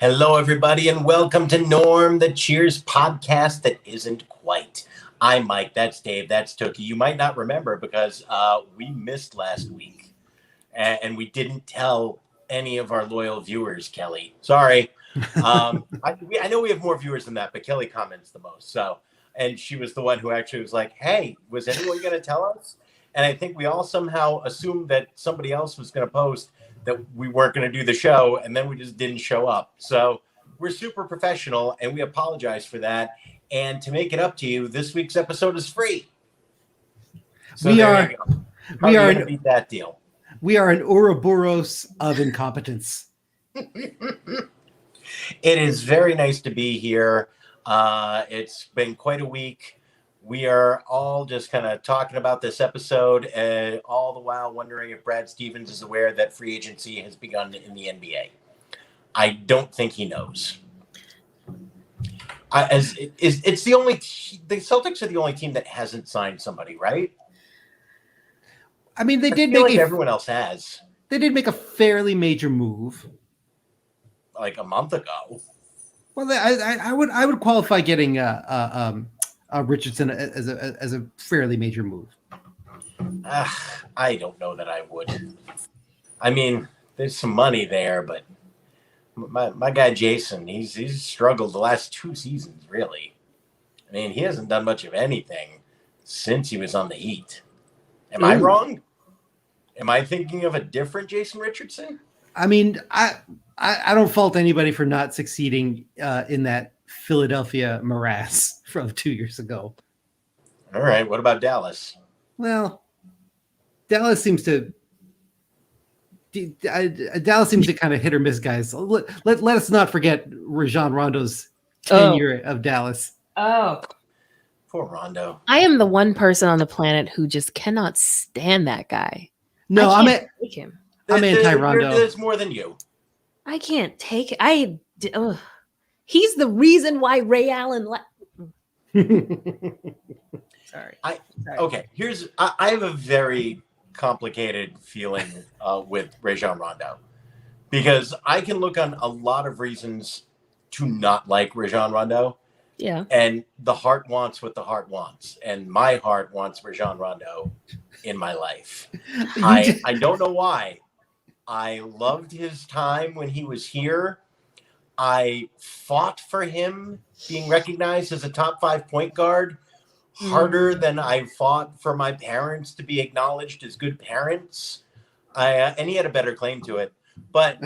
Hello, everybody, and welcome to Norm, the Cheers podcast that isn't quite. I'm Mike, that's Dave, that's Tookie. You might not remember because we missed last week, and we didn't tell any of our loyal viewers, Kelly. Sorry. I know we have more viewers than that, but Kelly comments the most. And she was the one who actually was like, hey, was anyone going to tell us? And I think we all somehow assumed that somebody else was going to post that we weren't going to do the show, and then we just didn't show up. So we're super professional, and we apologize for that. And to make it up to you, this week's episode is free. So we are going to beat that deal. We are an Ouroboros of incompetence. It is very nice to be here. It's been quite a week. We are all just kind of talking about this episode, and all the while wondering if Brad Stevens is aware that free agency has begun in the NBA. I don't think he knows. It's the only the Celtics are the only team that hasn't signed somebody, right? I mean, they did make everyone else has. They did make a fairly major move, like a month ago. Well, I would qualify getting Richardson as a fairly major move. I don't know that I would. I mean, there's some money there, but my guy Jason, he's struggled the last 2 seasons, really. I mean, he hasn't done much of anything since he was on the Heat. Am I wrong? Am I thinking of a different Jason Richardson? I mean, I don't fault anybody for not succeeding in that Philadelphia morass from 2 years ago. All right. What about Dallas? Well, Dallas seems to kind of hit or miss, guys. Let us not forget Rajon Rondo's tenure of Dallas. Oh, poor Rondo. I am the one person on the planet who just cannot stand that guy. No, I'm anti-Rondo. There's more than you. I can't take it. He's the reason why Ray Allen left. Sorry. Okay. I have a very complicated feeling with Rajon Rondo, because I can look on a lot of reasons to not like Rajon Rondo. Yeah. And the heart wants what the heart wants, and my heart wants Rajon Rondo in my life. I don't know why. I loved his time when he was here. I fought for him being recognized as a top 5 point guard harder than I fought for my parents to be acknowledged as good parents. And he had a better claim to it. But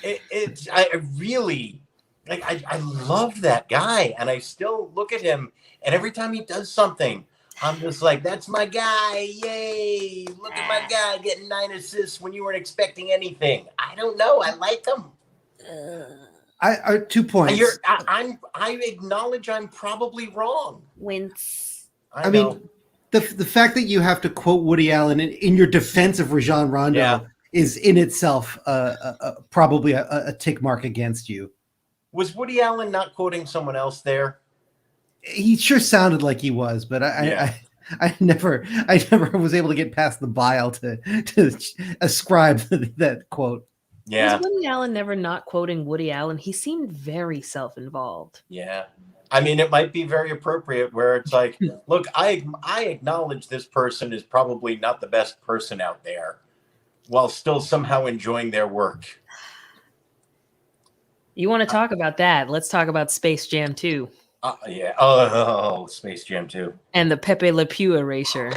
I really, like, I love that guy. And I still look at him, and every time he does something, I'm just like, that's my guy. Yay. Look at my guy getting 9 assists when you weren't expecting anything. I don't know. I like him. I 2 points. I acknowledge I'm probably wrong. Wince. I mean, the fact that you have to quote Woody Allen in your defense of Rajon Rondo is in itself probably a tick mark against you. Was Woody Allen not quoting someone else there? He sure sounded like he was, but I never was able to get past the bile to ascribe that quote. Yeah. Was Woody Allen never not quoting Woody Allen? He seemed very self-involved. Yeah. I mean, it might be very appropriate where it's like, look, I acknowledge this person is probably not the best person out there, while still somehow enjoying their work. You want to talk about that? Let's talk about Space Jam 2. Yeah. Oh, Space Jam 2. And the Pepe Le Pew erasure.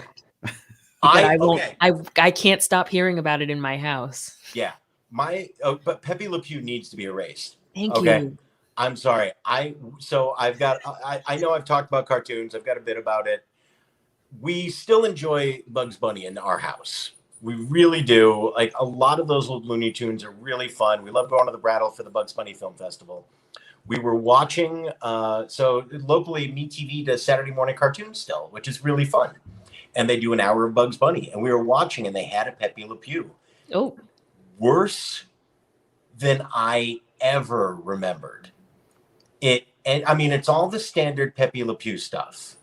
I can't stop hearing about it in my house. Yeah. But Pepe Le Pew needs to be erased. Thank you. I'm sorry. I know I've talked about cartoons. I've got a bit about it. We still enjoy Bugs Bunny in our house. We really do. Like, a lot of those old Looney Tunes are really fun. We love going to the Brattle for the Bugs Bunny Film Festival. We were watching, so locally, MeTV does Saturday morning cartoons still, which is really fun. And they do an hour of Bugs Bunny. And we were watching, and they had a Pepe Le Pew. Oh. Worse than I ever remembered. It's all the standard Pepe Le Pew stuff.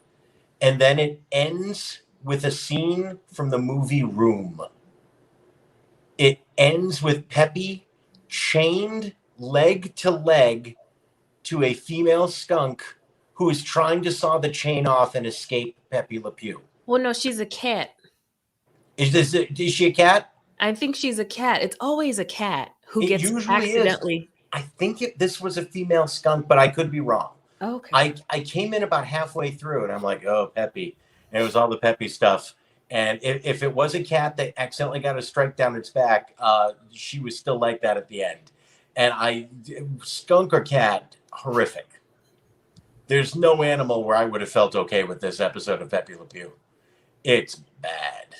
And then it ends with a scene from the movie Room. It ends with Pepe chained leg to leg to a female skunk who is trying to saw the chain off and escape Pepe Le Pew. Well, no, she's a cat. Is she a cat? I think she's a cat. It's always a cat who It gets usually accidentally. I think this was a female skunk, but I could be wrong. Okay. I came in about halfway through and I'm like, oh, Peppy. And it was all the Peppy stuff. And if it was a cat that accidentally got a strike down its back, she was still like that at the end. And skunk or cat, horrific. There's no animal where I would have felt okay with this episode of Pepe Le Pew. It's bad.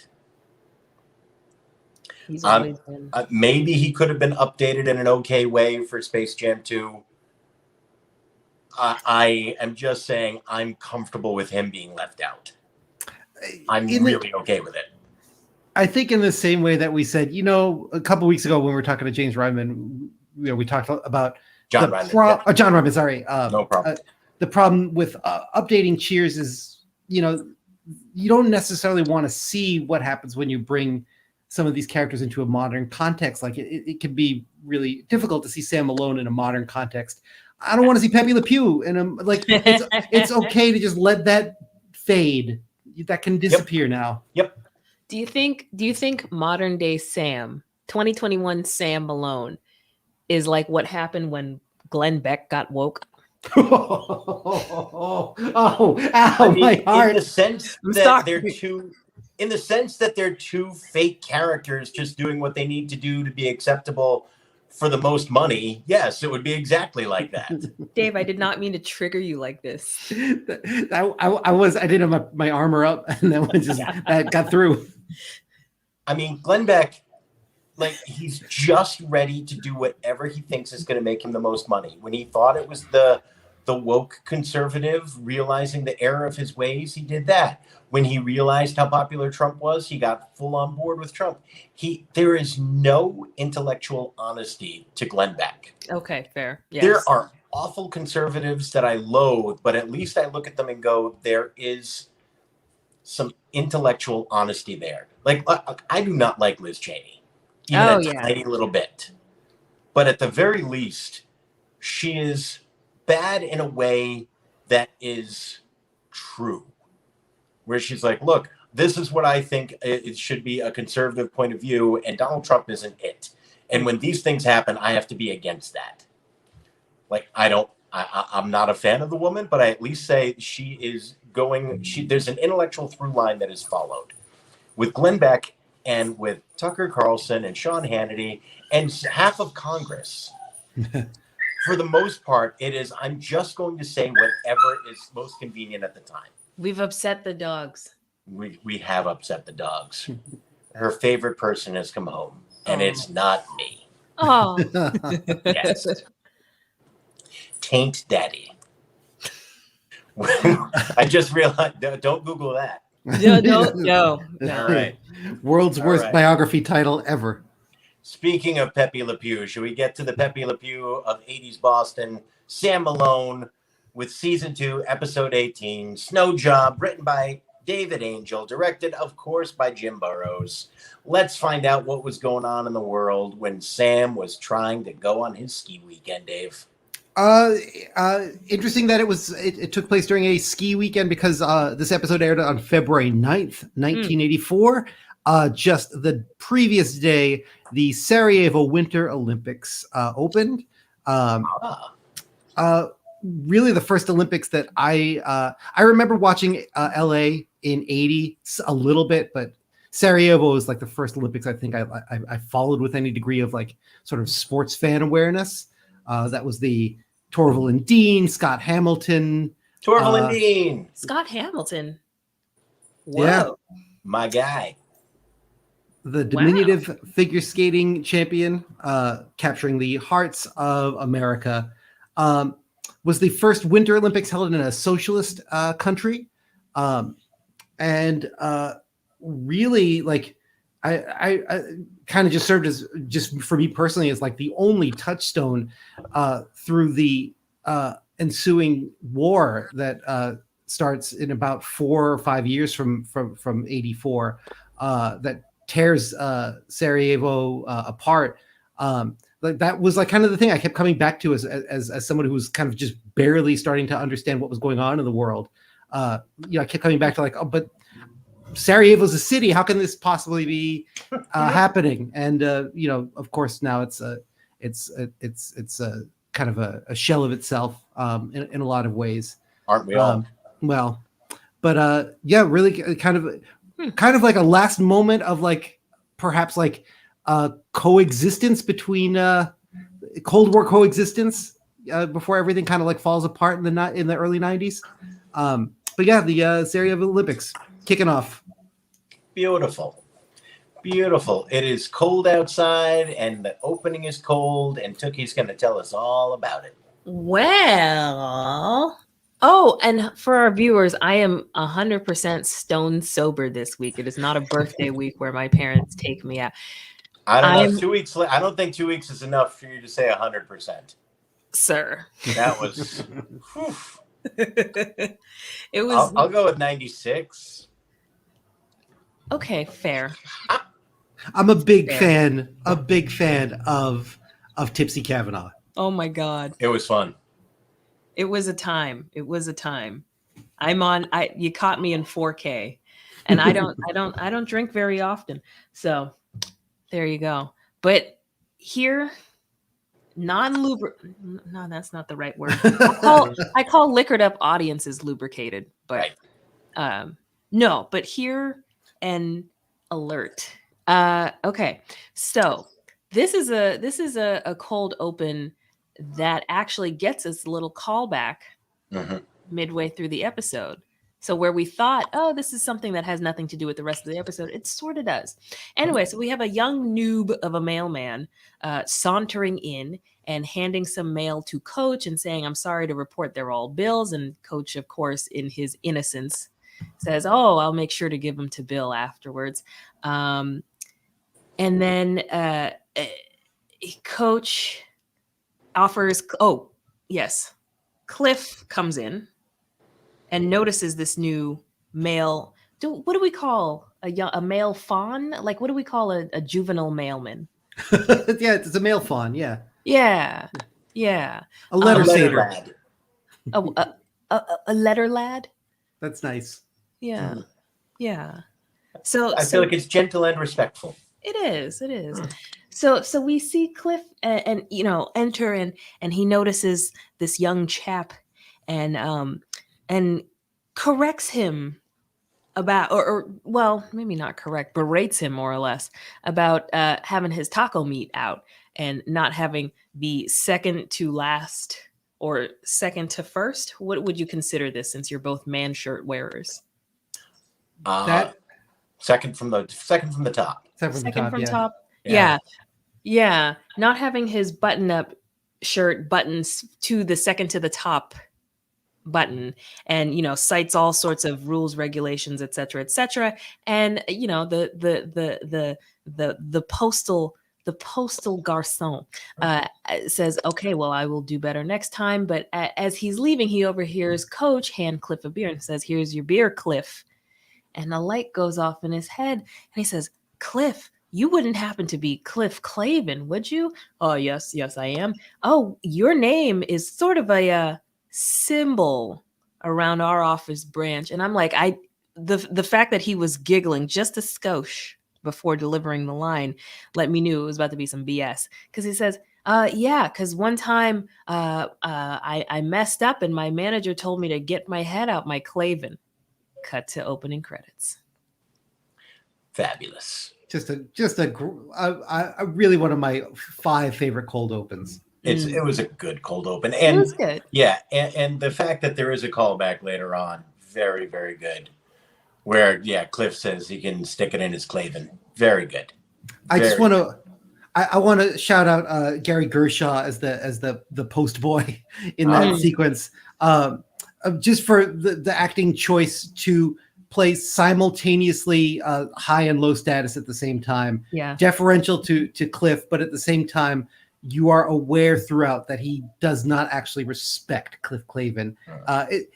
He's always been. Maybe he could have been updated in an okay way for Space Jam 2. I am just saying I'm comfortable with him being left out. I'm really okay with it. I think in the same way that we said, a couple weeks ago when we were talking to James Ryman, we talked about John Ryman. John Ryman, sorry. No problem. The problem with updating Cheers is, you don't necessarily want to see what happens when you bring some of these characters into a modern context. Like it can be really difficult to see Sam Malone in a modern context. I don't want to see Pepe Le Pew, and it's okay to just let that fade. That can disappear now. Yep. Do you think modern day Sam, 2021 Sam Malone, is like what happened when Glenn Beck got woke? Ow, my heart. In the sense that they're two fake characters just doing what they need to do to be acceptable for the most money, yes, it would be exactly like that. Dave, I did not mean to trigger you like this. I didn't have my armor up, and then that got through. I mean, Glenn Beck, he's just ready to do whatever he thinks is going to make him the most money. When he thought it was the woke conservative realizing the error of his ways, he did that. When he realized how popular Trump was, he got full on board with Trump. There is no intellectual honesty to Glenn Beck. Okay, fair. Yes. There are awful conservatives that I loathe, but at least I look at them and go, there is some intellectual honesty there. I do not like Liz Cheney, even a tiny little bit. But at the very least, she is bad in a way that is true. Where she's like, look, this is what I think it should be a conservative point of view, and Donald Trump isn't it. And when these things happen, I have to be against that. I'm not a fan of the woman, but I at least say there's an intellectual through line that is followed. With Glenn Beck and with Tucker Carlson and Sean Hannity and half of Congress. For the most part, it is, I'm just going to say whatever is most convenient at the time. We've upset the dogs. We have upset the dogs. Her favorite person has come home, and it's not me. Oh. Yes. Taint Daddy. I just realized, don't Google that. No. All right. World's worst biography title ever. Speaking of Pepe Le Pew, should we get to the Pepe Le Pew of 80s Boston? Sam Malone with season 2, episode 18, Snow Job, written by David Angel, directed, of course, by Jim Burrows. Let's find out what was going on in the world when Sam was trying to go on his ski weekend, Dave. Interesting that it took place during a ski weekend because this episode aired on February 9th, 1984. Just the previous day, the Sarajevo Winter Olympics opened. Really the first Olympics that I remember watching LA in 80 a little bit, but Sarajevo was like the first Olympics I think I followed with any degree of sort of sports fan awareness. That was the Torvill and Dean, Scott Hamilton. Torvill and Dean. Scott Hamilton. Whoa. Yeah. My guy. The diminutive figure skating champion, capturing the hearts of America, was the first Winter Olympics held in a socialist country. And really, I kind of just served as, just for me personally, as the only touchstone through the ensuing war that starts in about 4 or 5 years from 84, that tears Sarajevo apart. like that was like kind of the thing I kept coming back to as someone who was kind of just barely starting to understand what was going on in the world. I kept coming back to like, oh, but Sarajevo's a city. How can this possibly be happening? And of course, now it's a kind of a shell of itself in a lot of ways. Aren't we all? Really kind of like a last moment of like perhaps like coexistence between Cold War coexistence before everything kind of like falls apart in the early 90s. The Sarajevo Olympics kicking off. Beautiful. It is cold outside and the opening is cold, and Tookie's going to tell us all about it. Well, and for our viewers, I am 100% stone sober this week. It is not a birthday week where my parents take me out. I don't know. 2 weeks. I don't think 2 weeks is enough for you to say 100%. Sir. That was. It was. I'll go with 96. Okay, fair. I'm a big fan of Tipsy Kavanaugh. Oh my God. It was fun. It was a time. You caught me in 4K, and I don't drink very often. So there you go. But here, no, that's not the right word. I call liquored up audiences lubricated, but no, but here and alert. Okay. So this is a cold open that actually gets us a little callback midway through the episode. So where we thought, oh, this is something that has nothing to do with the rest of the episode, it sort of does. Anyway, so we have a young noob of a mailman sauntering in and handing some mail to Coach and saying, I'm sorry to report they're all Bill's. And Coach, of course, in his innocence, says, oh, I'll make sure to give them to Bill afterwards. And then Coach offers, Cliff comes in and notices this new male. What do we call a male fawn? Like, what do we call a juvenile mailman? Yeah, it's a male fawn. Yeah. Yeah. A letter lad. A letter lad. That's nice. Yeah. So I feel like it's gentle and respectful. It is. So we see Cliff and enter and he notices this young chap and corrects him about or well, maybe not correct, berates him more or less about having his taco meat out and not having the second to last or second to first. What would you consider this, since you're both man shirt wearers? Second from the top. Second from top. Yeah. Not having his button-up shirt buttons to the second to the top button, and cites all sorts of rules, regulations, etc., and the postal garçon says, okay, well, I will do better next time. But as he's leaving, he overhears Coach hand Cliff a beer and says, here's your beer, Cliff. And a light goes off in his head and he says, Cliff, you wouldn't happen to be Cliff Clavin, would you? Oh, yes, I am. Oh, your name is sort of a symbol around our office branch. And I'm like, the fact that he was giggling just a skosh before delivering the line let me knew it was about to be some BS. Because he says, because one time I messed up and my manager told me to get my head out my Clavin. Cut to opening credits. Fabulous. Just a really one of my 5 favorite cold opens. It was a good cold open, and it was good. Yeah, and the fact that there is a callback later on, very, very good. Where Cliff says he can stick it in his Clavin. Very good. I want to shout out Gary Gershaw as the post boy in that sequence. Just for the acting choice to play simultaneously high and low status at the same time. Yeah. Deferential to Cliff, but at the same time, you are aware throughout that he does not actually respect Cliff Clavin.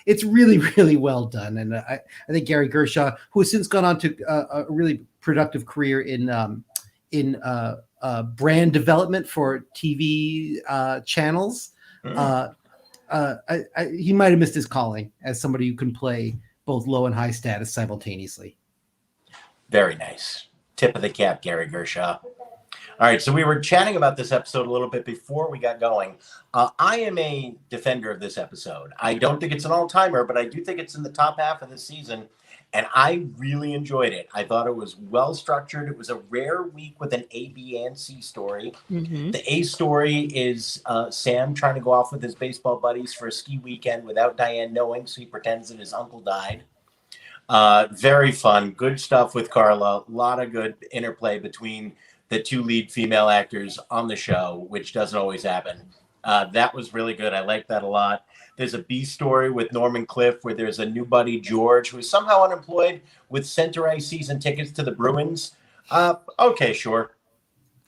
It's really, really well done. And I think Gary Gershaw, who has since gone on to a really productive career in brand development for TV channels. He might have missed his calling as somebody who can play both low and high status simultaneously. Very nice. Tip of the cap, Gary Gershaw. All right, so we were chatting about this episode a little bit before we got going. I am a defender of this episode. I don't think it's an all-timer, but I do think it's in the top half of the season, and I really enjoyed it. I thought it was well-structured. It was a rare week with an A, B, and C story. Mm-hmm. The A story is Sam trying to go off with his baseball buddies for a ski weekend without Diane knowing, so he pretends that his uncle died. Very fun. Good stuff with Carla. A lot of good interplay between the two lead female actors on the show, which doesn't always happen. That was really good. I like that a lot. There's a B story with Norman Cliff where there's a new buddy, George, who is somehow unemployed with center ice season tickets to the Bruins. Okay, sure.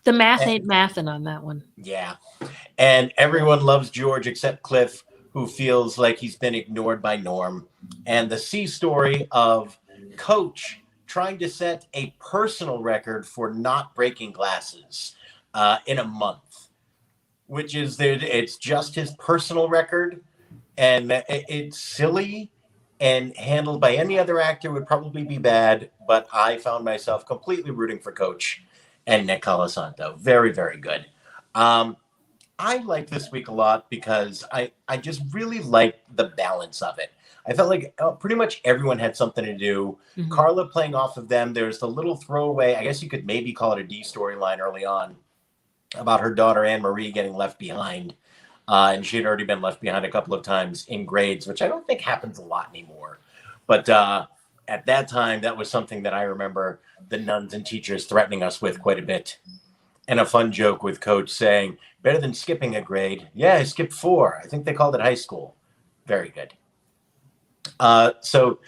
The math ain't mathin' on that one. Yeah. And everyone loves George except Cliff, who feels like he's been ignored by Norm. And the C story of Coach trying to set a personal record for not breaking glasses in a month, which is it's just his personal record, and it's silly and handled by any other actor would probably be bad, but I found myself completely rooting for Coach and Nick Colasanto. Very, very good. I liked this week a lot because I just really liked the balance of it. I felt like pretty much everyone had something to do. Mm-hmm. Carla playing off of them. There's the little throwaway, I guess you could maybe call it a D storyline early on about her daughter Anne Marie getting left behind. And she had already been left behind a couple of times in grades, which I don't think happens a lot anymore. But at that time, that was something that I remember the nuns and teachers threatening us with quite a bit. And a fun joke with Coach saying, better than skipping a grade. Yeah, I skipped 4. I think they called it high school. Very good. So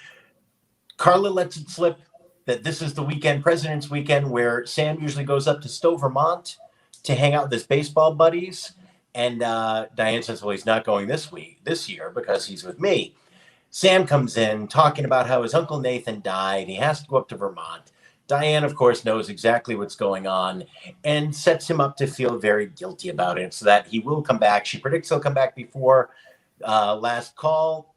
Carla lets it slip that this is the weekend, President's Weekend, where Sam usually goes up to Stowe, Vermont to hang out with his baseball buddies. And Diane says, well, he's not going this year because he's with me. Sam comes in talking about how his Uncle Nathan died. He has to go up to Vermont. Diane, of course, knows exactly what's going on and sets him up to feel very guilty about it so that he will come back. She predicts he'll come back before last call.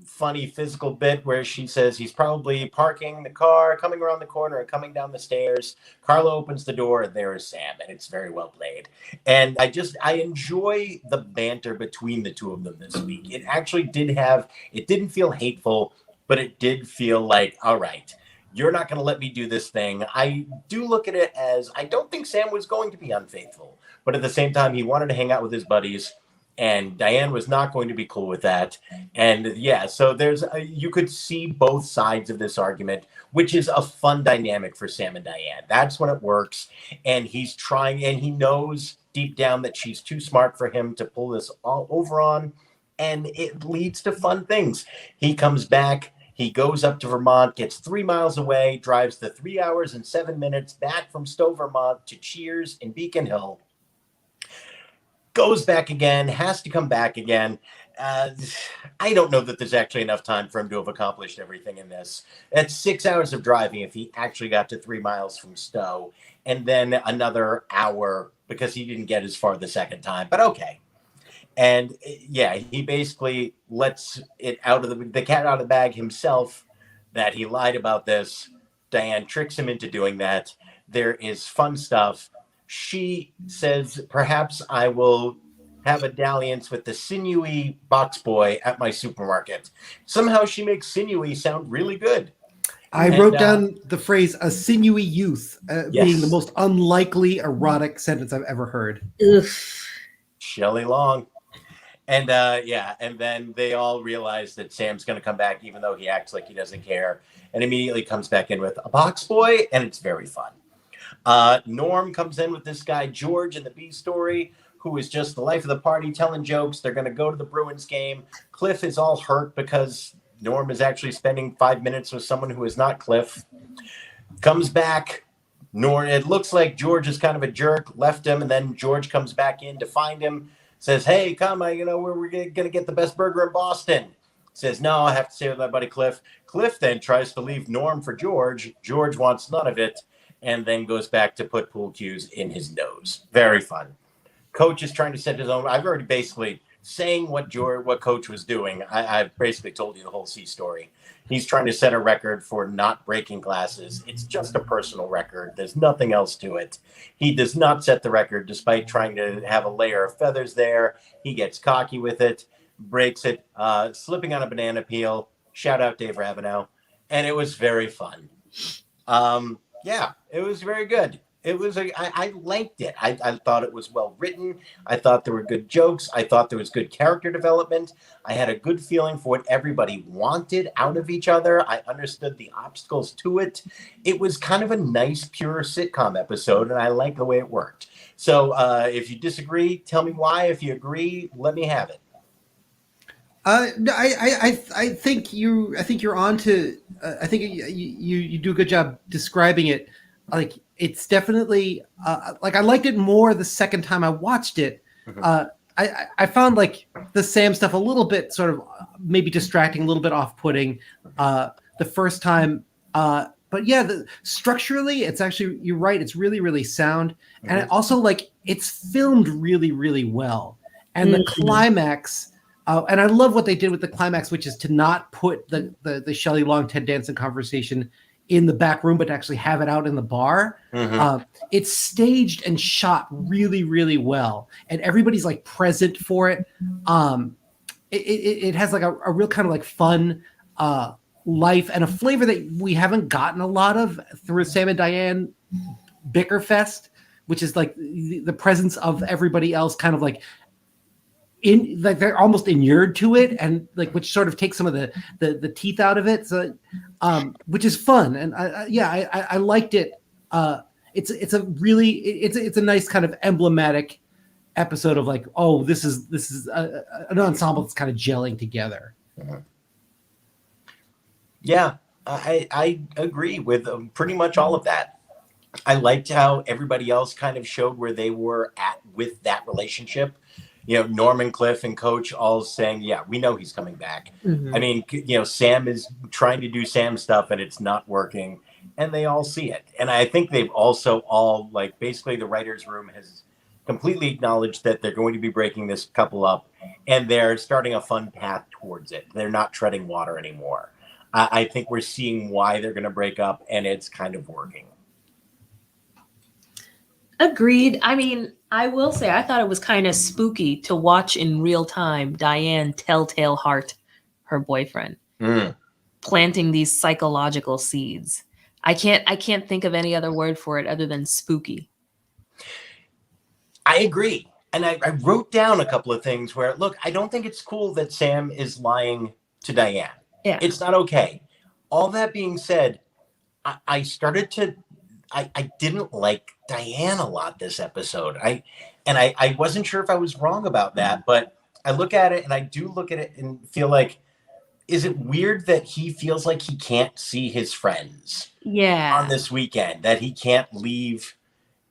Funny physical bit where she says he's probably parking the car, coming around the corner and coming down the stairs. Carla opens the door and there is Sam, and it's very well played. And I enjoy the banter between the two of them this week. It actually didn't feel hateful, but it did feel like, all right, you're not going to let me do this thing. I do look at it as I don't think Sam was going to be unfaithful, but at the same time, he wanted to hang out with his buddies. And Diane was not going to be cool with that. And yeah, so you could see both sides of this argument, which is a fun dynamic for Sam and Diane. That's when it works. And he's trying, and he knows deep down that she's too smart for him to pull this all over on. And it leads to fun things. He comes back, he goes up to Vermont, gets 3 miles away, drives the 3 hours and 7 minutes back from Stowe, Vermont to Cheers in Beacon Hill. Goes back again, has to come back again. I don't know that there's actually enough time for him to have accomplished everything in this. That's 6 hours of driving if he actually got to 3 miles from Stowe, and then another hour because he didn't get as far the second time. But okay. And yeah, he basically lets it out of the cat out of the bag himself that he lied about this. Diane tricks him into doing that. There is fun stuff. She says, perhaps I will have a dalliance with the sinewy box boy at my supermarket. Somehow she makes sinewy sound really good. I wrote down the phrase "a sinewy youth" being the most unlikely erotic sentence I've ever heard. Ugh. Shelley Long. And and then they all realize that Sam's going to come back, even though he acts like he doesn't care, and immediately comes back in with a box boy, and it's very fun. Norm comes in with this guy, George, in the B story, who is just the life of the party, telling jokes. They're going to go to the Bruins game. Cliff is all hurt because Norm is actually spending 5 minutes with someone who is not Cliff. Comes back. It looks like George is kind of a jerk, left him, and then George comes back in to find him. Says, hey, come, we're going to get the best burger in Boston. Says, no, I have to stay with my buddy Cliff. Cliff then tries to leave Norm for George. George wants none of it. and then goes back to put pool cues in his nose. Very fun. Coach is trying to set his own. I've already basically saying what Coach was doing. I've basically told you the whole C story. He's trying to set a record for not breaking glasses. It's just a personal record. There's nothing else to it. He does not set the record despite trying to have a layer of feathers there. He gets cocky with it, breaks it, slipping on a banana peel. Shout out Dave Ravenel. And it was very fun. Yeah, it was very good. It was I liked it. I thought it was well written. I thought there were good jokes. I thought there was good character development. I had a good feeling for what everybody wanted out of each other. I understood the obstacles to it. It was kind of a nice, pure sitcom episode, and I liked the way it worked. So if you disagree, tell me why. If you agree, let me have it. I think you're on to. I think you do a good job describing it. Like, it's definitely like, I liked it more the second time I watched it. I found like the Sam stuff a little bit sort of maybe distracting, a little bit off-putting the first time. But yeah, structurally, it's actually, you're right, it's really, really sound. And it also, like, it's filmed really, really well. And the climax, and I love what they did with the climax, which is to not put the Shelley Long, Ted Danson conversation in the back room, but to actually have it out in the bar. It's staged and shot really, really well. And everybody's like present for it. It has like a real kind of like fun life and a flavor that we haven't gotten a lot of through Sam and Diane Bickerfest, which is like the presence of everybody else kind of like in, like, they're almost inured to it, and like, which sort of takes some of the teeth out of it. So which is fun. And I liked it. It's a nice kind of emblematic episode of like, oh, this is an ensemble that's kind of gelling together. Yeah, I agree with pretty much all of that. I liked how everybody else kind of showed where they were at with that relationship. You know, Norman, Cliff, and Coach all saying, yeah, we know he's coming back. I mean, you know, Sam is trying to do Sam stuff and it's not working, and they all see it. And I think they've also all, like, basically the writer's room has completely acknowledged that they're going to be breaking this couple up, and they're starting a fun path towards it. They're not treading water anymore. I think we're seeing why they're going to break up, and it's kind of working. Agreed. I mean, I will say I thought it was kind of spooky to watch in real time Diane Telltale Heart, her boyfriend, planting these psychological seeds. I can't think of any other word for it other than spooky. I agree. And I wrote down a couple of things where, look, I don't think it's cool that Sam is lying to Diane. Yeah. It's not okay. All that being said, I started to, I didn't like Diane a lot this episode. I wasn't sure if I was wrong about that, but I look at it and I do look at it and feel like, is it weird that he feels like he can't see his friends on this weekend, that he can't leave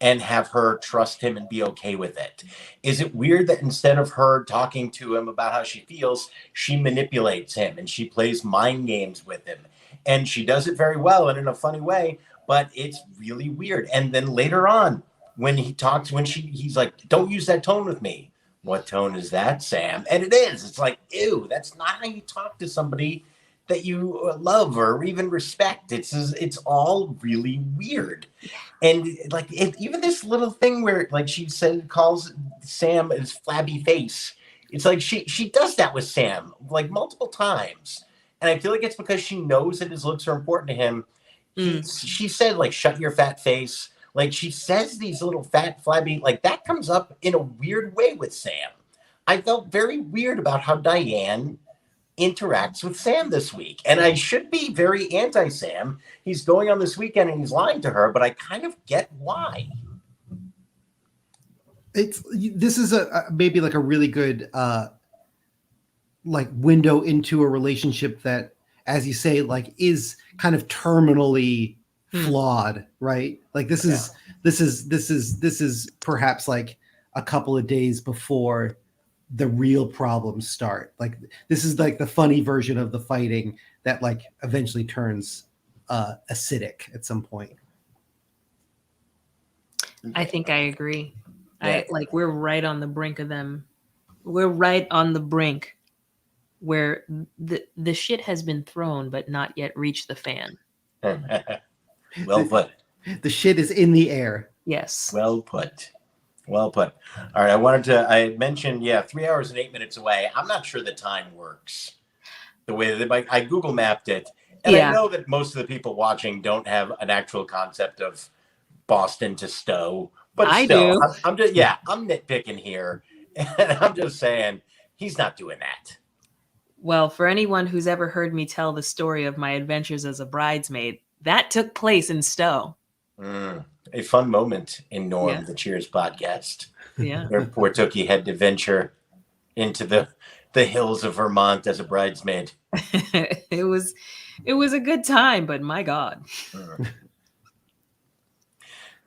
and have her trust him and be okay with it? Is it weird that instead of her talking to him about how she feels, she manipulates him and she plays mind games with him? And she does it very well and in a funny way, but it's really weird. And then later on, when he talks, he's like, don't use that tone with me. What tone is that, Sam? And it is. It's like, ew, that's not how you talk to somebody that you love or even respect. It's all really weird. And like, even this little thing where, like, she calls Sam his flabby face. It's like she does that with Sam like multiple times. And I feel like it's because she knows that his looks are important to him. She said, like, shut your fat face. Like, she says these little fat, flabby, like, that comes up in a weird way with Sam. I felt very weird about how Diane interacts with Sam this week. And I should be very anti-Sam. He's going on this weekend and he's lying to her, but I kind of get why. This is maybe like a really good like window into a relationship that, as you say, like, is kind of terminally flawed, right? Like, this is perhaps like a couple of days before the real problems start. Like, this is like the funny version of the fighting that, like, eventually turns acidic at some point. I think I agree. Yeah. We're right on the brink of them. We're right on the brink where the shit has been thrown but not yet reached the fan. Well put. The shit is in the air. Yes. Well put. Well put. All right. I mentioned, 3 hours and 8 minutes away. I'm not sure the time works the way that I Google mapped it. And I know that most of the people watching don't have an actual concept of Boston to Stowe, but I still, do. I'm nitpicking here. And I'm just saying he's not doing that. Well, for anyone who's ever heard me tell the story of my adventures as a bridesmaid, that took place in Stowe. A fun moment in Norm, the Cheers podcast. Yeah. Where poor Tookie had to venture into the hills of Vermont as a bridesmaid. It was a good time, but my God.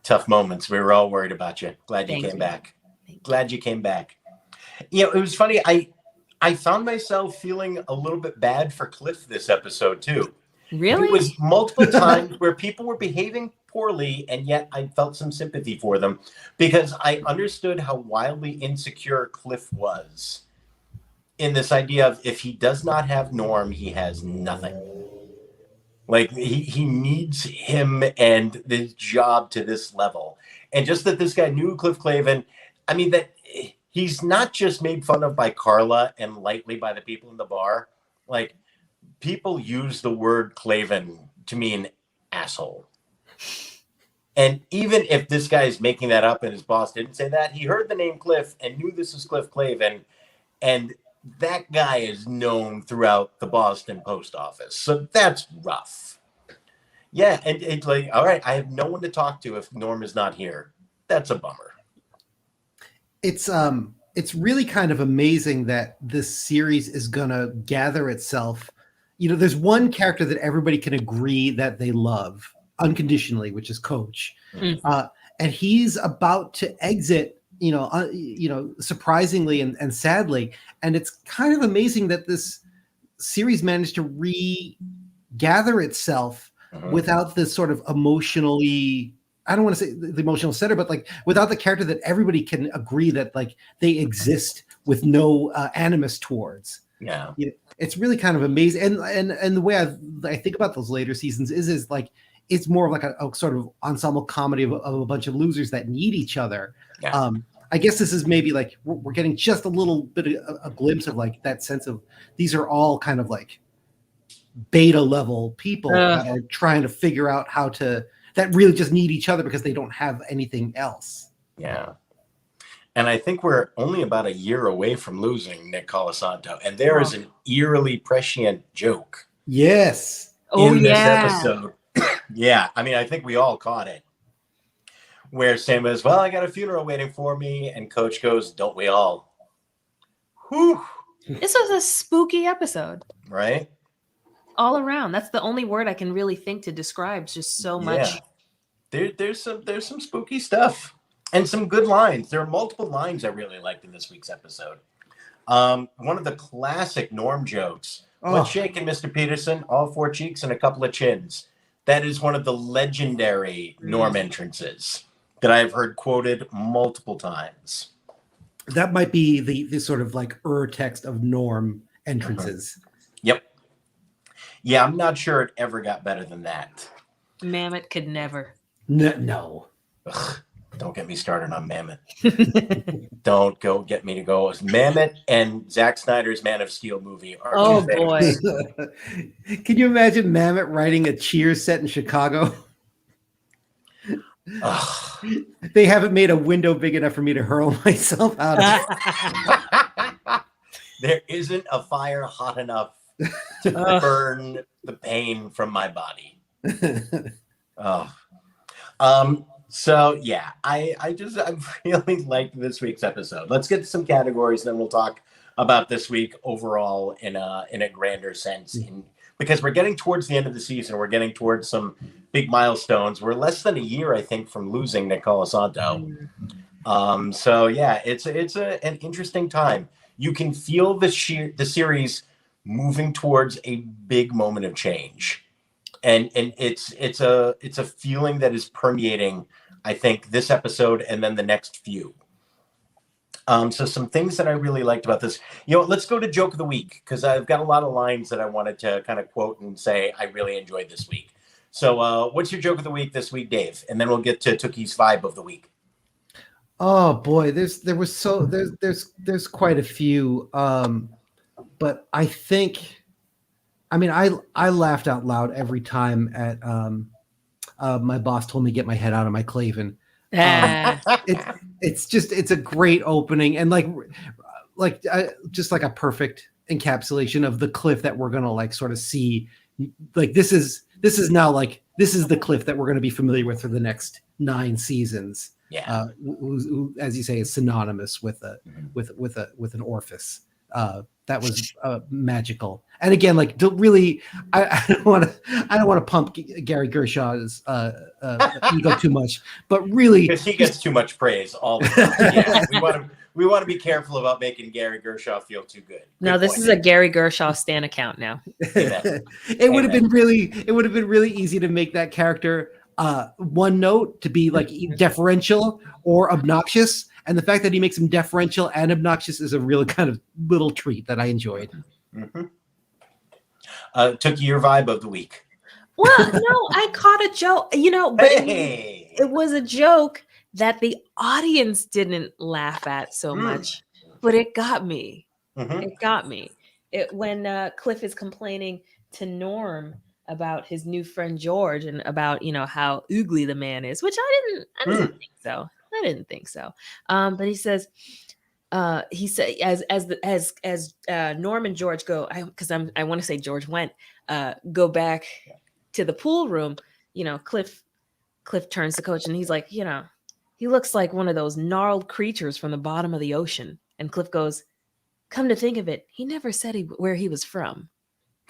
Tough moments. We were all worried about you. Glad you came back. Glad you came back. It was funny. I found myself feeling a little bit bad for Cliff this episode too. Really? It was multiple times where people were behaving poorly, and yet I felt some sympathy for them because I understood how wildly insecure Cliff was in this idea of if he does not have Norm, he has nothing. Like he needs him and this job to this level. And just that this guy knew Cliff Clavin, I mean, that he's not just made fun of by Carla and lightly by the people in the bar. Like, people use the word Clavin to mean asshole. And even if this guy is making that up and his boss didn't say that, he heard the name Cliff and knew this is Cliff Clavin. And that guy is known throughout the Boston post office. So that's rough. Yeah, and it's like, all right, I have no one to talk to if Norm is not here. That's a bummer. It's really kind of amazing that this series is gonna gather itself. There's one character that everybody can agree that they love unconditionally, which is Coach, and he's about to exit. Surprisingly and sadly, and it's kind of amazing that this series managed to regather itself without this sort of emotionally. I don't want to say the emotional center, but like without the character that everybody can agree that like they exist with no animus towards. Yeah, it's really kind of amazing. And the way I think about those later seasons is like it's more of like a sort of ensemble comedy of a bunch of losers that need each other. Yeah. I guess this is maybe like we're getting just a little bit of a glimpse of like that sense of these are all kind of like beta level people that are trying to figure out how to. That really just need each other because they don't have anything else. Yeah. And I think we're only about a year away from losing Nick Colasanto. And there is an eerily prescient joke. Yes. In this episode. Yeah. I mean, I think we all caught it. Where Sam is, well, I got a funeral waiting for me. And Coach goes, don't we all? Whew. This was a spooky episode. Right? All around. That's the only word I can really think to describe just so much. There's some spooky stuff and some good lines. There are multiple lines I really liked in this week's episode. One of the classic Norm jokes. What's shaking, Mr. Peterson? All four cheeks and a couple of chins. That is one of the legendary Norm entrances that I've heard quoted multiple times. That might be the sort of like text of Norm entrances. Yep. Yeah, I'm not sure it ever got better than that. Mammoth could never. No. Ugh, don't get me started on Mammoth. Don't get me to go. Mammoth and Zack Snyder's Man of Steel movie are boy. Can you imagine Mammoth writing a Cheers set in Chicago? They haven't made a window big enough for me to hurl myself out of. There isn't a fire hot enough to burn the pain from my body. So yeah, I really liked this week's episode. Let's get to some categories, then we'll talk about this week overall in a grander sense. Because we're getting towards the end of the season, we're getting towards some big milestones. We're less than a year, I think, from losing Nick Colasanto. So yeah, it's an interesting time. You can feel the series moving towards a big moment of change. And it's a feeling that is permeating I think, this episode and then the next few. So some things that I really liked about this. Let's go to joke of the week, because I've got a lot of lines that I wanted to kind of quote and say I really enjoyed this week. So what's your joke of the week this week, Dave? And then we'll get to Tookie's vibe of the week. Oh boy, there's quite a few. But I think, I laughed out loud every time at my boss told me to get my head out of my Clavin. It's a great opening, and just like a perfect encapsulation of the cliff that we're gonna like sort of see. Like this is the cliff that we're gonna be familiar with for the next 9 seasons. Yeah, who, as you say, is synonymous with an orifice. That was magical. And again, like, really, I don't want to pump Gary Gershaw's ego too much, but really, because he gets too much praise all the time. Yeah, we want to be careful about making Gary Gershaw feel too good. No, this is a Gary Gershaw stan account now. It would have been really easy to make that character one note, to be like deferential or obnoxious. And the fact that he makes him deferential and obnoxious is a real kind of little treat that I enjoyed. Mm-hmm. Took your vibe of the week. Well, no, I caught a joke, but it was a joke that the audience didn't laugh at so much, but it got me. Mm-hmm. It got me. When Cliff is complaining to Norm about his new friend George and about how ugly the man is, which I didn't think so. I didn't think so. But he says, as Norm and George go, because I want to say George went, go back to the pool room. Cliff turns to Coach and he's like, he looks like one of those gnarled creatures from the bottom of the ocean. And Cliff goes, come to think of it, he never said where he was from.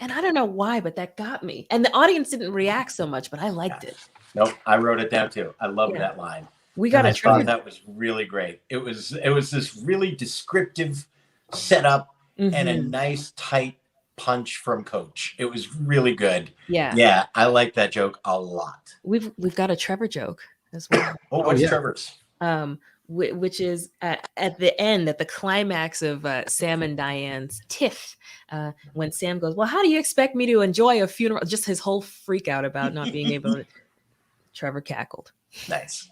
And I don't know why, but that got me. And the audience didn't react so much, but I liked it. Nope, I wrote it down too. I loved that line. We got I thought that was really great. It was this really descriptive setup and a nice tight punch from Coach. It was really good. Yeah, I like that joke a lot. We've got a Trevor joke as well. What's Trevor's? Which is at the end, at the climax of Sam and Diane's tiff, when Sam goes, well, how do you expect me to enjoy a funeral? Just his whole freak out about not being able to. Trevor cackled. Nice.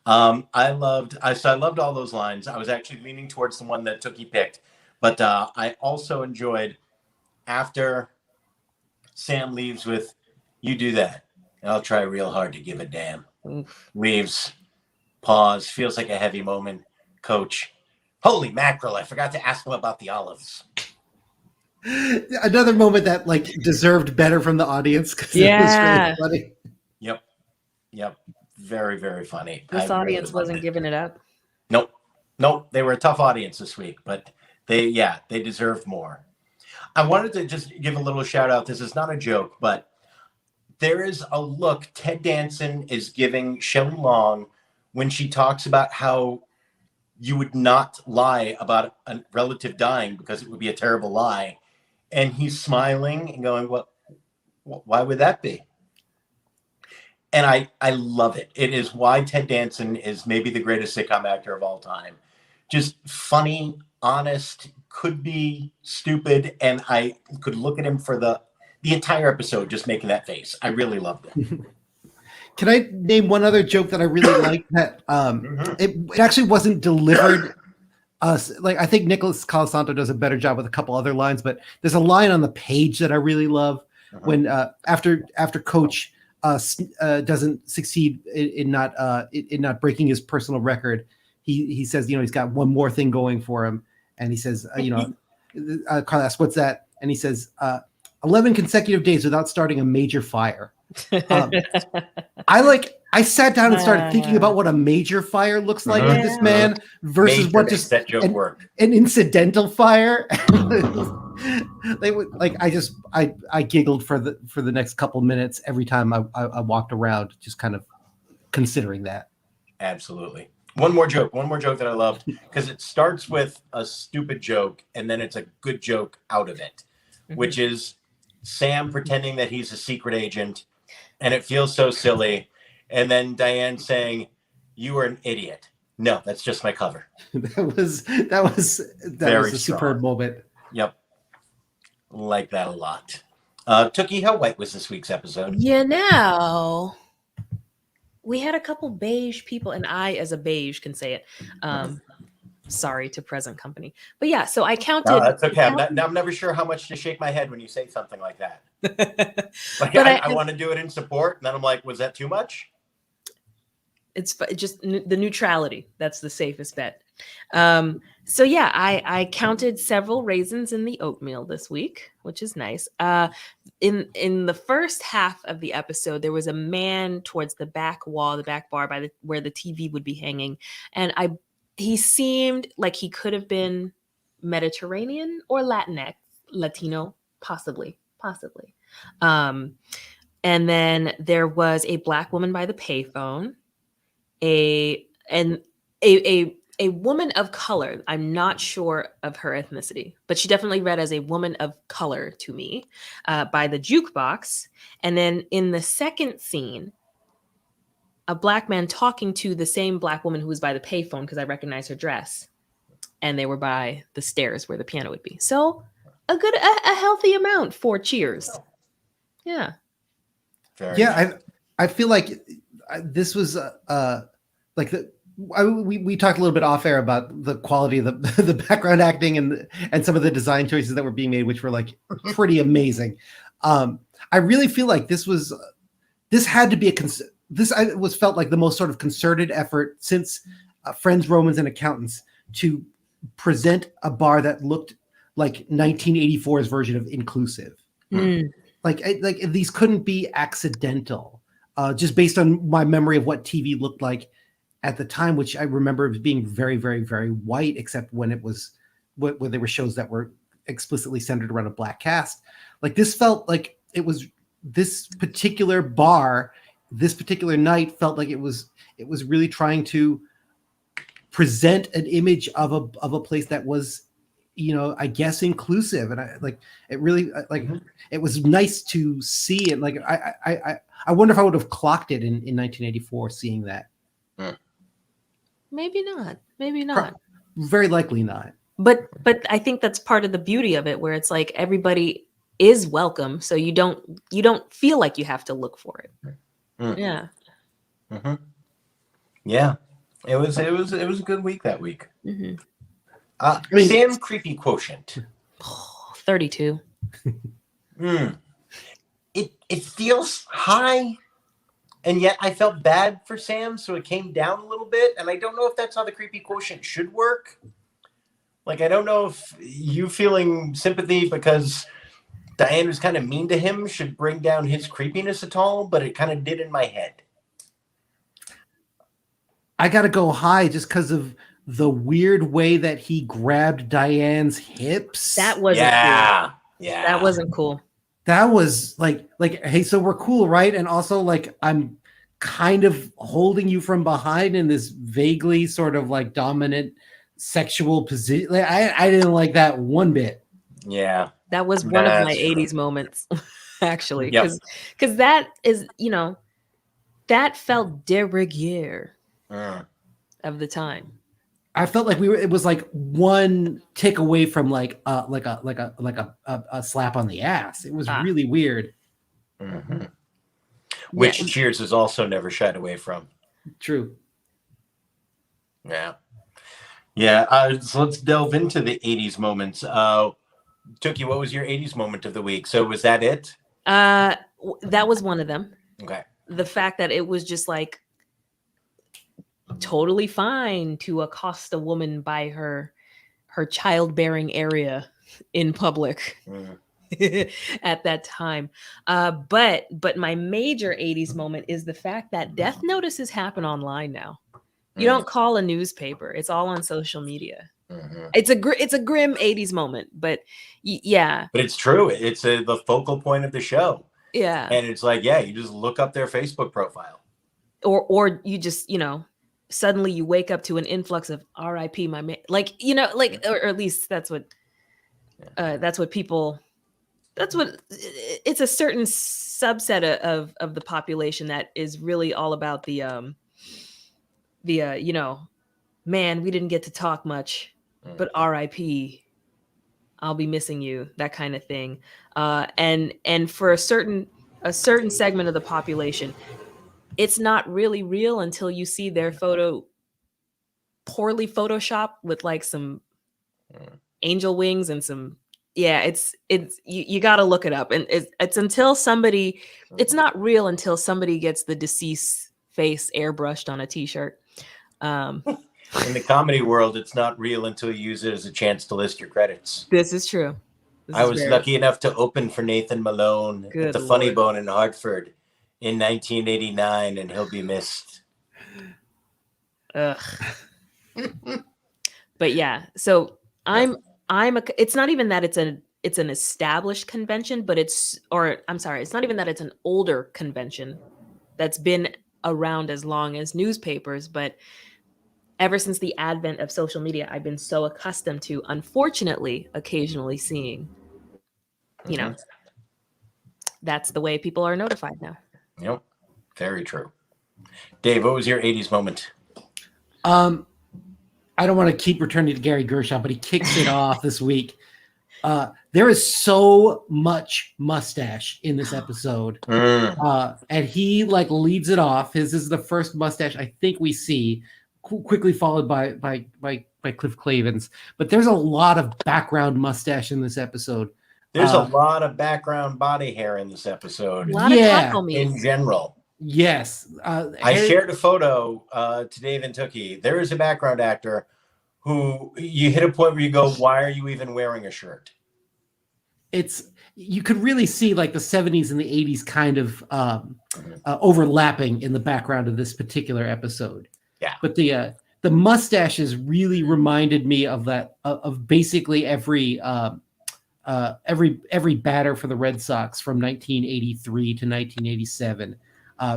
I loved all those lines. I was actually leaning towards the one that Tookie picked, but I also enjoyed after Sam leaves with, you do that, and I'll try real hard to give a damn. Oof. Leaves. Pause. Feels like a heavy moment. Coach, holy mackerel! I forgot to ask him about the olives. Another moment that like deserved better from the audience. It was really funny. Yep. Very, very funny. This audience wasn't giving it up. Nope. They were a tough audience this week, but they deserved more. I wanted to just give a little shout out. This is not a joke, but there is a look Ted Danson is giving Shelley Long when she talks about how you would not lie about a relative dying because it would be a terrible lie. And he's smiling and going, well, why would that be? And I love it. It is why Ted Danson is maybe the greatest sitcom actor of all time. Just funny, honest, could be stupid. And I could look at him for the entire episode just making that face. I really loved it. Can I name one other joke that I really liked that it actually wasn't delivered? I think Nicholas Colasanto does a better job with a couple other lines, but there's a line on the page that I really love when after Coach doesn't succeed in not breaking his personal record. He says, he's got one more thing going for him, and he says, Carl asks, what's that? And he says, 11 consecutive days without starting a major fire. I sat down and started thinking about what a major fire looks like with this man versus what just that joke worked. An incidental fire. They would I giggled for the next couple minutes every time I walked around, just kind of considering that. Absolutely. One more joke that I loved, because it starts with a stupid joke and then it's a good joke out of it, which is Sam pretending that he's a secret agent, and it feels so silly. and then Diane saying, "You are an idiot." No, that's just my cover. that was Very a strong. superb moment. Yep. Like that a lot. Tookie, how white was this week's episode? We had a couple beige people, and I, as a beige, can say it. Sorry to present company. But yeah, so I counted. No, that's okay. I'm never sure how much to shake my head when you say something like that. Like, But I want to do it in support, and then I'm like, was that too much? It's just the neutrality. That's the safest bet. So yeah, I counted several raisins in the oatmeal this week, which is nice. In the first half of the episode, there was a man towards the back wall, the back bar where the TV would be hanging, and he seemed like he could have been Mediterranean or Latino, possibly. And then there was a black woman by the payphone, a woman of color. I'm not sure of her ethnicity, but she definitely read as a woman of color to me, by the jukebox. And then in the second scene, a black man talking to the same black woman who was by the payphone, because I recognize her dress, and they were by the stairs where the piano would be. So a healthy amount for cheers. Yeah. I feel like this was like we talked a little bit off air about the quality of the background acting and some of the design choices that were being made, which were like pretty amazing. I really feel like this had to be felt like the most sort of concerted effort since Friends, Romans, and Accountants to present a bar that looked like 1984's version of inclusive. Like these couldn't be accidental, just based on my memory of what TV looked like at the time, which I remember as being very, very, very white, except when it was when there were shows that were explicitly centered around a black cast. Like this felt like it was this particular bar, this particular night felt like it was really trying to present an image of a place that was, I guess, inclusive. And it really it was nice to see it. Like I wonder if I would have clocked it in 1984 seeing that. Maybe not. Very likely not. But I think that's part of the beauty of it, where it's like everybody is welcome, so you don't feel like you have to look for it. Yeah. Mm-hmm. Yeah. It was a good week that week. Mm-hmm. Sam creepy quotient. 32. It feels high, and yet I felt bad for Sam, so it came down a little bit. And I don't know if that's how the creepy quotient should work. Like, I don't know if you feeling sympathy because Diane was kind of mean to him should bring down his creepiness at all, but it kind of did in my head. I got to go high just because of the weird way that he grabbed Diane's hips. That wasn't cool. Yeah. That wasn't cool. That was like, hey, so we're cool, right? And also, like, I'm kind of holding you from behind in this vaguely sort of like dominant sexual position. Like, I didn't like that one bit. Yeah. That was one of my 80s moments, actually. Because that is, that felt de rigueur of the time. I felt like it was like one tick away from like a slap on the ass. It was really weird. Mm-hmm. Which Cheers has also never shied away from. True. Yeah. Yeah. So let's delve into the 80s moments. Tookie, what was your 80s moment of the week? So was that it? That was one of them. Okay. The fact that it was just like totally fine to accost a woman by her childbearing area in public at that time. But my major 80s moment is the fact that death notices happen online now. You don't call a newspaper. It's all on social media. Mm-hmm. It's a grim 80s moment, but yeah. But it's true. It's the focal point of the show. Yeah. And it's like, you just look up their Facebook profile. Or you just, suddenly you wake up to an influx of RIP my man. Like, or at least that's what people That's what it's a certain subset of the population that is really all about the man, we didn't get to talk much, but RIP, I'll be missing you, that kind of thing. And for a certain segment of the population, it's not really real until you see their photo poorly photoshopped with like some angel wings and some it's you got to look it up, and it's until somebody, it's not real until somebody gets the deceased face airbrushed on a t-shirt. In the comedy world, it's not real until you use it as a chance to list your credits. This is true. I was lucky enough to open for Nathan Malone at the Funny Bone in Hartford in 1989, and he'll be missed. Ugh. But yeah, so it's not even that it's an established convention, but it's not even that it's an older convention that's been around as long as newspapers, but ever since the advent of social media, I've been so accustomed to, unfortunately, occasionally seeing, that's the way people are notified now. Yep. Very true. Dave, what was your 80s moment? I don't want to keep returning to Gary Gershon, but he kicks it off this week. There is so much mustache in this episode. And he leads it off. His is the first mustache I think we see, quickly followed by Cliff Clavins. But there's a lot of background mustache in this episode. There's a lot of background body hair in this episode. A lot of taco meat. In general. Yes. I shared a photo to Dave and Tookie. There is a background actor who you hit a point where you go, why are you even wearing a shirt? You could really see like the 70s and the 80s kind of overlapping in the background of this particular episode. Yeah. But the mustaches really reminded me of that, of basically every batter for the Red Sox from 1983 to 1987.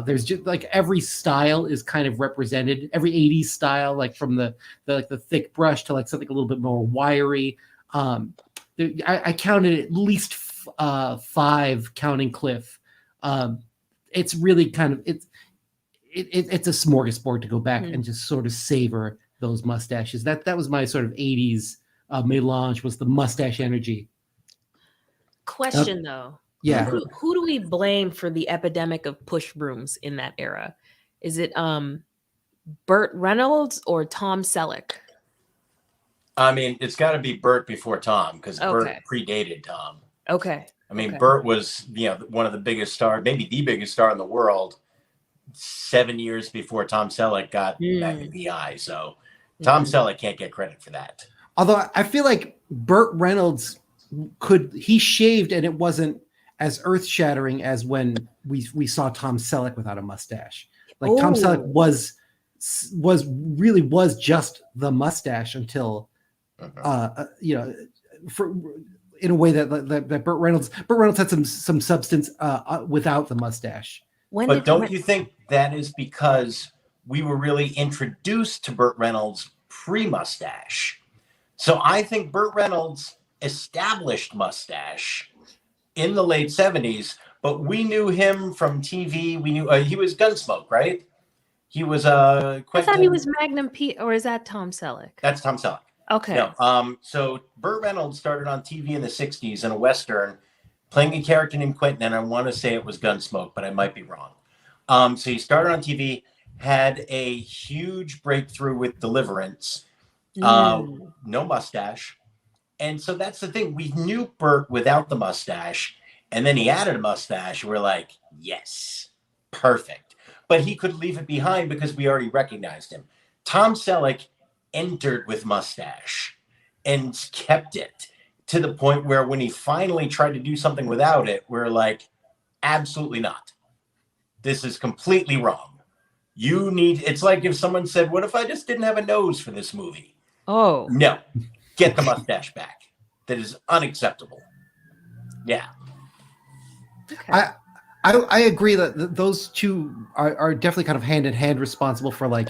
There's just like every style is kind of represented. Every 80s style, like from the thick brush to like something a little bit more wiry. I counted at least 5, counting Cliff. It's really kind of it's a smorgasbord to go back and just sort of savor those mustaches. That was my sort of 80s melange, was the mustache energy. Question though. Yeah. Who do we blame for the epidemic of push brooms in that era? Is it Burt Reynolds or Tom Selleck? I mean, it's got to be Burt before Tom, because Burt predated Tom. Okay. I mean, Burt was, one of the biggest stars, maybe the biggest star in the world, 7 years before Tom Selleck got back in the eye. So Tom Selleck can't get credit for that. Although I feel like Burt Reynolds he shaved and it wasn't as earth-shattering as when we saw Tom Selleck without a mustache. Like Tom Selleck was just the mustache until in a way that Burt Reynolds had some substance without the mustache. But don't you think that is because we were really introduced to Burt Reynolds pre-mustache? So I think Burt Reynolds established mustache in the late 70s, but we knew him from TV. We knew he was Gunsmoke, right? He was I thought he was Magnum P, or is that Tom Selleck? That's Tom Selleck. Okay. No, so Burt Reynolds started on TV in the 60s in a Western, playing a character named Quentin, and I want to say it was Gunsmoke, but I might be wrong. So he started on TV, had a huge breakthrough with Deliverance, no mustache. And so that's the thing. We knew Burt without the mustache, and then he added a mustache. We're like, yes, perfect. But he could leave it behind because we already recognized him. Tom Selleck entered with mustache and kept it to the point where when he finally tried to do something without it, we're like, absolutely not. This is completely wrong. It's like if someone said, what if I just didn't have a nose for this movie? Oh. No. Get the mustache back. That is unacceptable. Yeah. Okay. I agree that those two are definitely kind of hand in hand responsible for like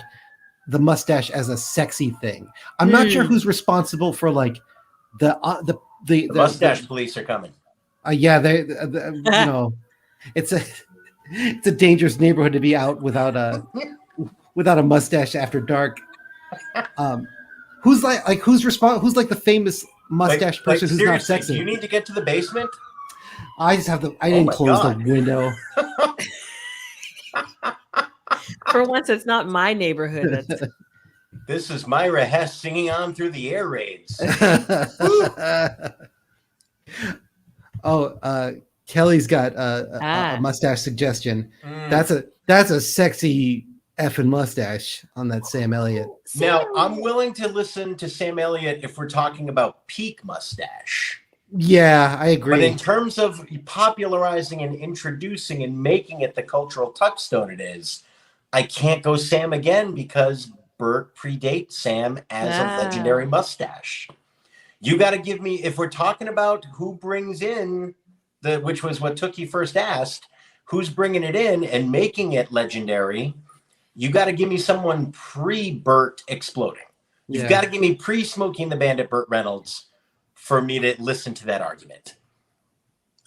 the mustache as a sexy thing. I'm not sure who's responsible for like the mustache police are coming. Yeah, it's a dangerous neighborhood to be out without a mustache after dark. Who's the famous mustache person who's not seriously, sexy? do you need to get to the basement? I didn't close the window. For once, it's not my neighborhood. This is Myra Hess singing on through the air raids. Kelly's got a mustache suggestion. Mm. That's a sexy effing mustache on that Sam Elliott. Now, I'm willing to listen to Sam Elliott if we're talking about peak mustache. Yeah, I agree. But in terms of popularizing and introducing and making it the cultural touchstone it is, I can't go Sam again because Burt predates Sam as a legendary mustache. You got to give me, if we're talking about who brings in which was what Tookie first asked, who's bringing it in and making it legendary, you got to give me someone pre-Burt exploding. You've got to give me pre-Smokey and the Bandit Burt Reynolds for me to listen to that argument.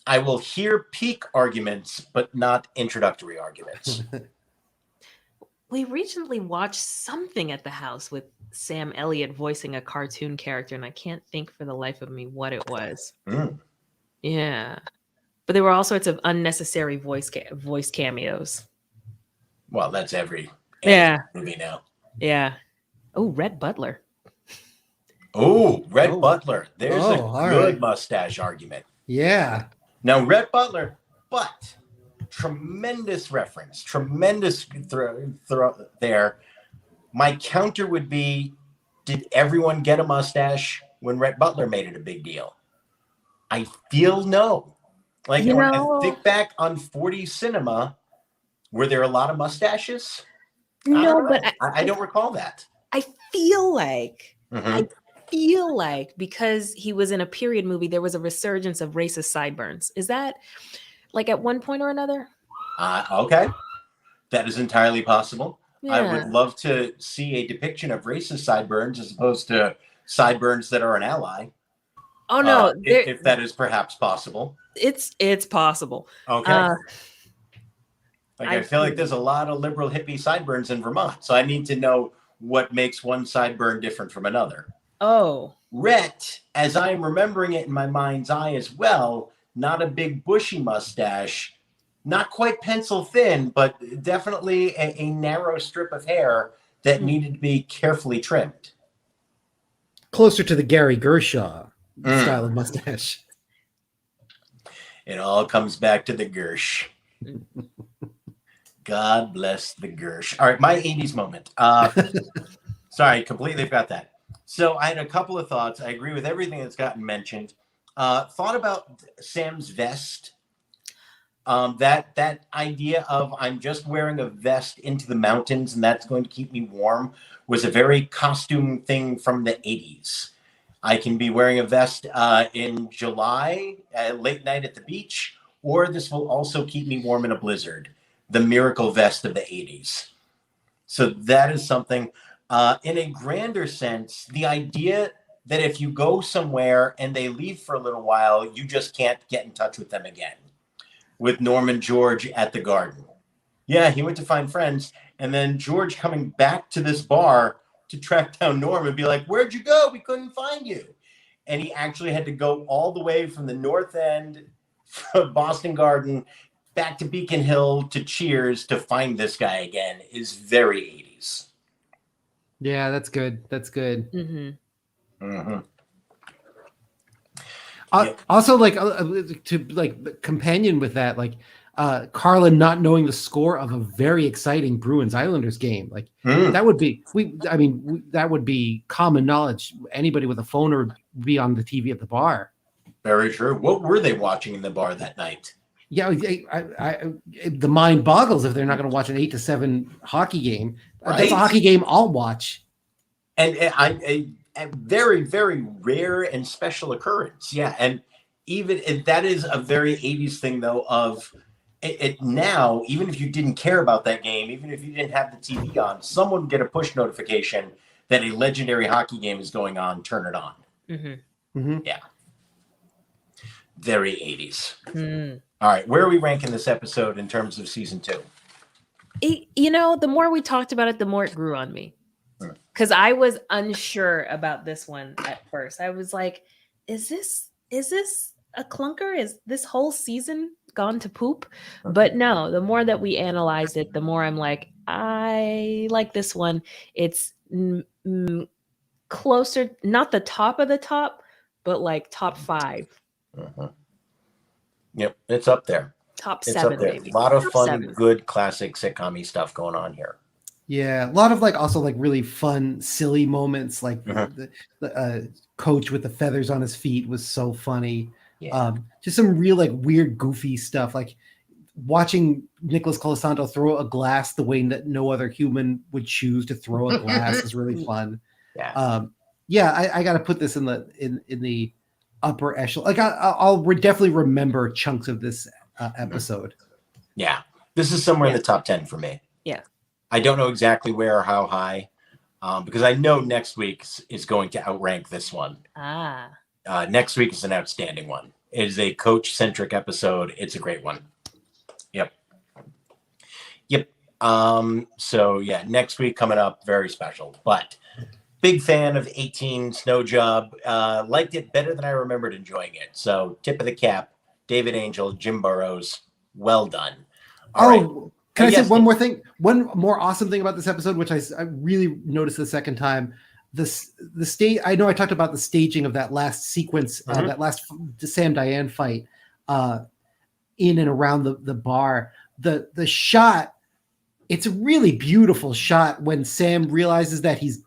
I will hear peak arguments, but not introductory arguments. We recently watched something at the house with Sam Elliott voicing a cartoon character, and I can't think for the life of me what it was. Yeah. But there were all sorts of unnecessary voice cameos. Well, that's every movie now. Yeah. Oh, Rhett Butler. Oh, Rhett Butler. There's a good right. mustache argument. Yeah. Now, Rhett Butler, but tremendous reference, tremendous throw there. My counter would be, did everyone get a mustache when Rhett Butler made it a big deal? I feel no. Like, when I think back on 40 cinema, were there a lot of mustaches? No, but I don't recall that. I feel like because he was in a period movie, there was a resurgence of racist sideburns. Is that like at one point or another? Okay. That is entirely possible. Yeah. I would love to see a depiction of racist sideburns as opposed to sideburns that are an ally. Oh no, if that is perhaps possible. It's possible. Okay. I feel like there's a lot of liberal hippie sideburns in Vermont, so I need to know what makes one sideburn different from another. Oh. Rhett, as I am remembering it in my mind's eye as well, not a big bushy mustache, not quite pencil thin, but definitely a narrow strip of hair that needed to be carefully trimmed. Closer to the Gary Gershaw style of mustache. It all comes back to the Gersh. God bless the Gersh. All right, my 80s moment. Sorry, completely forgot that. So I had a couple of thoughts. I agree with everything that's gotten mentioned. Thought about Sam's vest. That idea of I'm just wearing a vest into the mountains and that's going to keep me warm was a very costume thing from the 80s. I can be wearing a vest in July, late night at the beach, or this will also keep me warm in a blizzard. The miracle vest of the 80s. So that is something. In a grander sense, the idea that if you go somewhere and they leave for a little while, you just can't get in touch with them again. With Norman George at the Garden. Yeah, he went to find friends, and then George coming back to this bar to track down Norm and be like, where'd you go? We couldn't find you. And he actually had to go all the way from the north end of Boston Garden back to Beacon Hill to Cheers to find this guy again is very 80s. Yeah, that's good. That's good. Also, like to like companion with that, like Carlin not knowing the score of a very exciting Bruins Islanders game, like that would be that would be common knowledge. Anybody with a phone or be on the TV at the bar. Very true. What were they watching in the bar that night? Yeah, the mind boggles if they're not going to watch an 8-7 hockey game. Right? That's a hockey game I'll watch. And a very, very rare and special occurrence. Yeah, and even that is a very 80s thing, though, of it now, even if you didn't care about that game, even if you didn't have the TV on, someone would get a push notification that a legendary hockey game is going on, turn it on. Yeah. Very 80s. Mm. All right, where are we ranking this episode in terms of season 2? The more we talked about it, the more it grew on me. Because I was unsure about this one at first. I was like, is this a clunker? Is this whole season gone to poop? But no, the more that we analyzed it, the more I'm like, I like this one. It's closer, not the top of the top, but like top 5. Yep, it's up there. Top It's 7, up there. maybe. A lot of Top fun, 7. good classic sitcom-y stuff going on here. Yeah, a lot of like also like really fun, silly moments. Like the coach with the feathers on his feet was so funny. Yeah. Just some real like weird, goofy stuff. Like watching Nicholas Colasanto throw a glass the way that no other human would choose to throw a glass is really fun. Yeah. I got to put this in the upper echelon. Like I'll definitely remember chunks of this episode. Yeah, this is somewhere in the top 10 for me. Yeah. I don't know exactly where or how high, because I know next week is going to outrank this one. Next week is an outstanding one. It is a coach-centric episode. It's a great one. Yep. So yeah, next week coming up, very special. But big fan of 18 Snow Job. Liked it better than I remembered enjoying it. So tip of the cap, David Angel, Jim Burrows. Well done. All right. Can I say one more thing? One more awesome thing about this episode, which I really noticed the second time. The stage. I know I talked about the staging of that last sequence, that last Sam Diane fight, in and around the bar. The shot. It's a really beautiful shot when Sam realizes that he's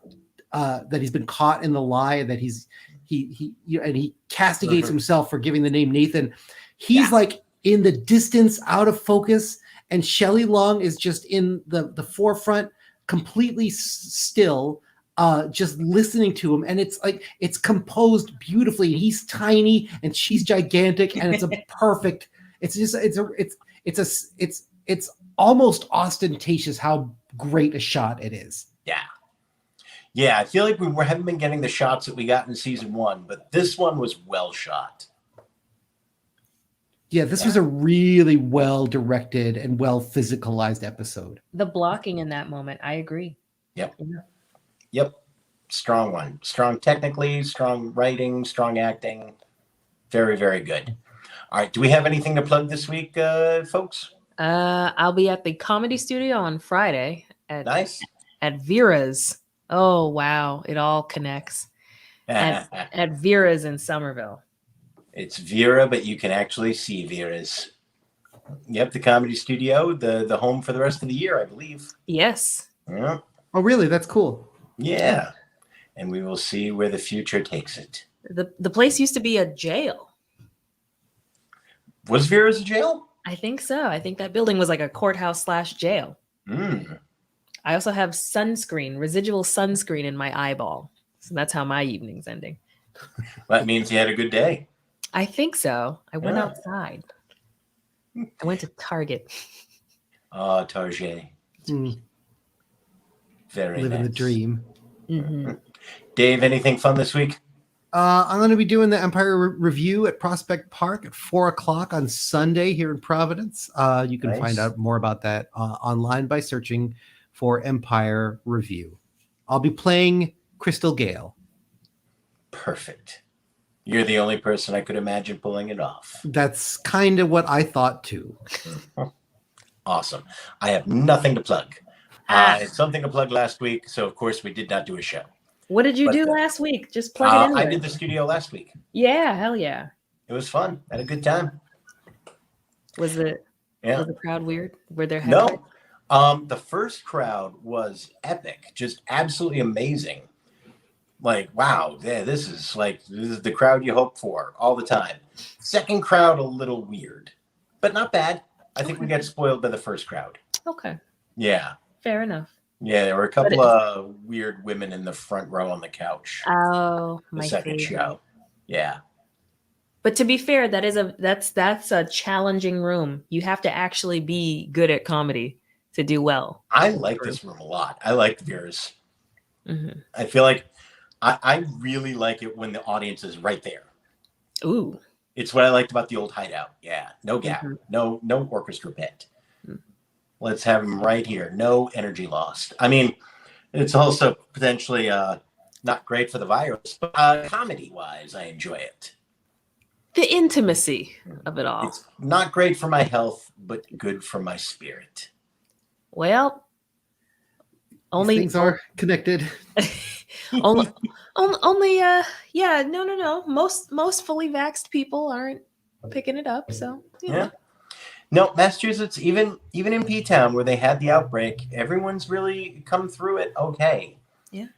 been caught in the lie, and that he castigates himself for giving the name Nathan. He's like in the distance, out of focus. And Shelley Long is just in the forefront, completely still, just listening to him. And it's like, it's composed beautifully. He's tiny and she's gigantic, and it's a perfect, it's almost ostentatious how great a shot it is. Yeah. I feel like we haven't been getting the shots that we got in season 1, but this one was well shot. Yeah, this was a really well-directed and well-physicalized episode. The blocking in that moment, I agree. Yep. Strong one. Strong technically, strong writing, strong acting. Very, very good. All right. Do we have anything to plug this week, folks? I'll be at the Comedy Studio on Friday at Vera's. Oh, wow. It all connects. At Vera's in Somerville. It's Vera, but you can actually see Vera's. Yep, the Comedy Studio, the home for the rest of the year, I believe. Yes. Yeah. Oh, really? That's cool. Yeah. And we will see where the future takes it. The place used to be a jail. Was Vera's a jail? I think so. I think that building was like a courthouse / jail. I also have residual sunscreen in my eyeball. So that's how my evening's ending. That means you had a good day. I think so. I went outside. I went to Target. Target. Very Living the dream. Dave, anything fun this week? I'm going to be doing the Empire Review at Prospect Park at 4:00 on Sunday here in Providence. You can find out more about that online by searching for Empire Review. I'll be playing Crystal Gale. Perfect. You're the only person I could imagine pulling it off. That's kind of what I thought too. Awesome. I have nothing to plug. I had something to plug last week, so of course we did not do a show. What did you do last week? Just plug it in. I did the studio last week. Yeah, hell yeah. It was fun. Had a good time. Was the crowd weird? Were there No. The first crowd was epic. Just absolutely amazing. Like, wow, this is the crowd you hope for all the time. Second crowd, a little weird, but not bad. I think we got spoiled by the first crowd. Okay. Yeah. Fair enough. Yeah, there were a couple of weird women in the front row on the couch. Oh, the second show. Yeah. But to be fair, that's a challenging room. You have to actually be good at comedy to do well. I like this room a lot. I like Vera's. I feel like I really like it when the audience is right there. Ooh. It's what I liked about the old hideout. Yeah, no gap, Mhm. no orchestra pit. Mm. Let's have him right here. No energy lost. I mean, it's also potentially not great for the virus, but comedy-wise, I enjoy it. The intimacy of it all. It's not great for my health, but good for my spirit. Well, These only things are connected. only yeah, no. Most fully vaxxed people aren't picking it up, so you know. Yeah. No, Massachusetts, even in P-Town where they had the outbreak, everyone's really come through it okay. Yeah.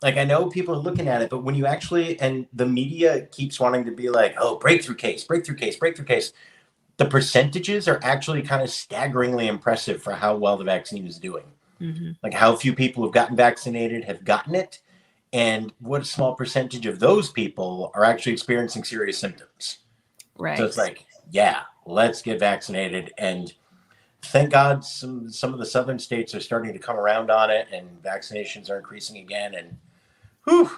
Like, I know people are looking at it, but when you actually, and the media keeps wanting to be like, oh, breakthrough case. The percentages are actually kind of staggeringly impressive for how well the vaccine is doing. Mm-hmm. Like how few people who've gotten vaccinated have gotten it, and what a small percentage of those people are actually experiencing serious symptoms. Right. So it's like, yeah, let's get vaccinated. And thank God some of the southern states are starting to come around on it, and vaccinations are increasing again. And whew,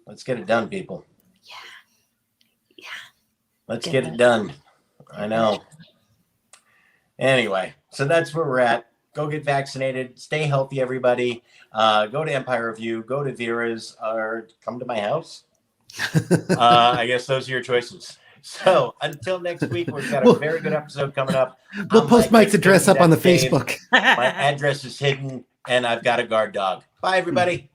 let's get it done, people. Yeah. Let's get it done. I know. Anyway, so that's where we're at. Go get vaccinated. Stay healthy, everybody. Go to Empire Review. Go to Vera's, or come to my house. I guess those are your choices. So until next week, we've got a very good episode coming up. We'll post Mike's address up on the Dave. Facebook. My address is hidden, and I've got a guard dog. Bye, everybody.